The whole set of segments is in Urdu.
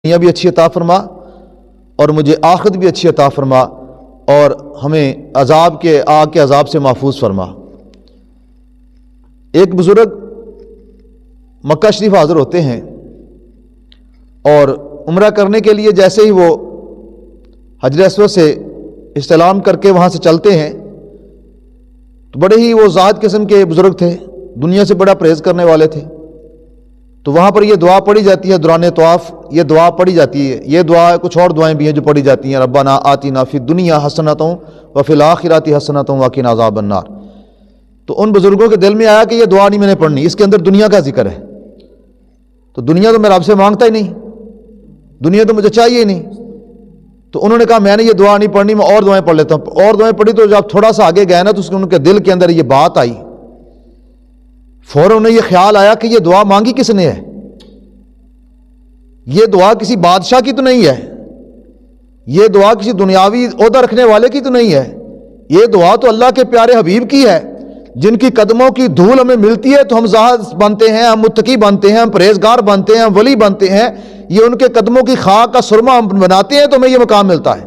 دنیا بھی اچھی عطا فرما اور مجھے آخرت بھی اچھی عطا فرما اور ہمیں عذاب کے آگ کے عذاب سے محفوظ فرما۔ ایک بزرگ مکہ شریف حاضر ہوتے ہیں اور عمرہ کرنے کے لیے جیسے ہی وہ حجر اسود سے استلام کر کے وہاں سے چلتے ہیں تو بڑے ہی وہ ذات قسم کے بزرگ تھے، دنیا سے بڑا پرہیز کرنے والے تھے۔ تو وہاں پر یہ دعا پڑھی جاتی ہے دوران طواف، یہ دعا پڑھی جاتی ہے، یہ دعا کچھ اور دعائیں بھی ہیں جو پڑھی جاتی ہیں، ربنا آتنا فی الدنیا حسنۃ وفی الآخرۃ حسنۃ وقنا عذاب النار۔ تو ان بزرگوں کے دل میں آیا کہ یہ دعا نہیں میں نے پڑھنی، اس کے اندر دنیا کا ذکر ہے، تو دنیا تو میں رب سے مانگتا ہی نہیں، دنیا تو مجھے چاہیے ہی نہیں۔ تو انہوں نے کہا میں نے یہ دعا نہیں پڑھنی، میں اور دعائیں پڑھ لیتا ہوں۔ اور دعائیں پڑھی تو جب تھوڑا سا آگے گئے نا تو ان کے دل کے اندر یہ بات آئی، فوراً انہیں یہ خیال آیا کہ یہ دعا مانگی کس نے ہے؟ یہ دعا کسی بادشاہ کی تو نہیں ہے، یہ دعا کسی دنیاوی عہدہ رکھنے والے کی تو نہیں ہے، یہ دعا تو اللہ کے پیارے حبیب کی ہے، جن کی قدموں کی دھول ہمیں ملتی ہے تو ہم زاہد بنتے ہیں، ہم متقی بنتے ہیں، ہم پرہیزگار بنتے ہیں، ہم ولی بنتے ہیں۔ یہ ان کے قدموں کی خاک کا سرما ہم بناتے ہیں تو ہمیں یہ مقام ملتا ہے۔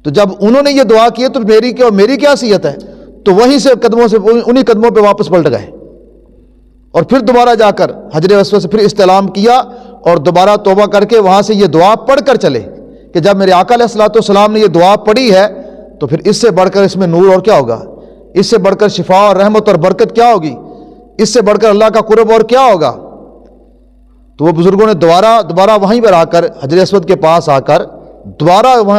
تو جب انہوں نے یہ دعا کی تو میری کیا حیثیت ہے؟ تو وہیں سے قدموں سے انہی قدموں پہ واپس پلٹ گئے اور پھر دوبارہ جا کر حجر اسود سے پھر استلام کیا اور دوبارہ توبہ کر کے وہاں سے یہ دعا پڑھ کر چلے کہ جب میرے آقا علیہ الصلوۃ والسلام نے یہ دعا پڑھی ہے تو پھر اس سے بڑھ کر اس میں نور اور کیا ہوگا، اس سے بڑھ کر شفا اور رحمت اور برکت کیا ہوگی، اس سے بڑھ کر اللہ کا قرب اور کیا ہوگا۔ تو وہ بزرگوں نے دوبارہ وہیں پر آ کر حجر اسود کے پاس آ کر دوبارہ وہاں